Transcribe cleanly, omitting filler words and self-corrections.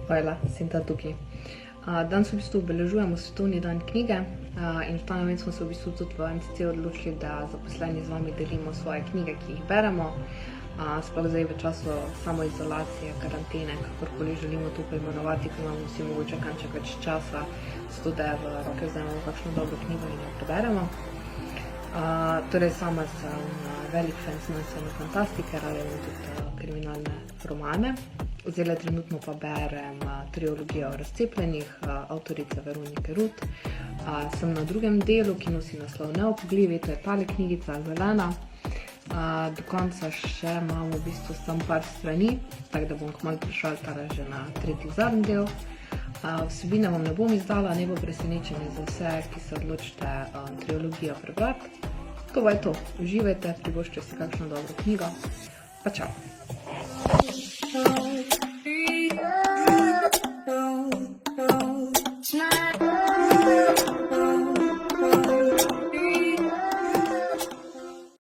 Hvala, sem ta tukaj. Danes v bistvu obeležujemo Svetovni dan knjige in v ta namen smo se v bistvu tudi v NCC odločili, da zaposleni z vami delimo svoje knjige, ki jih beremo. Sploh zdaj v času samoizolacije, karantene, kakorkoli želimo to poimenovati, ko imamo vsi mogoče kanček več časa, zato da v roke vzamemo kakšno dobro knjigo in jo preberemo. Torej sama sem velik fan znanstvene fantastike, rada imam tudi kriminalne romane. Zdaj trenutno pa berem Trilogijo o razcepljenih, avtorice Veronike Rut. Sem na drugem delu, ki nosi naslov Neupogljivi, to je tale knjigica, zelena. Do konca še imam v bistvu samo par strani, tako da bom kmalu prišla tale že na tretji zadnji del. Vsebine vam ne bom izdala, ne bo presenečenje za vse, ki se odločite trilogijo prebrati. To je to, uživajte, privoščite si kakšno dobro knjigo, pa čau!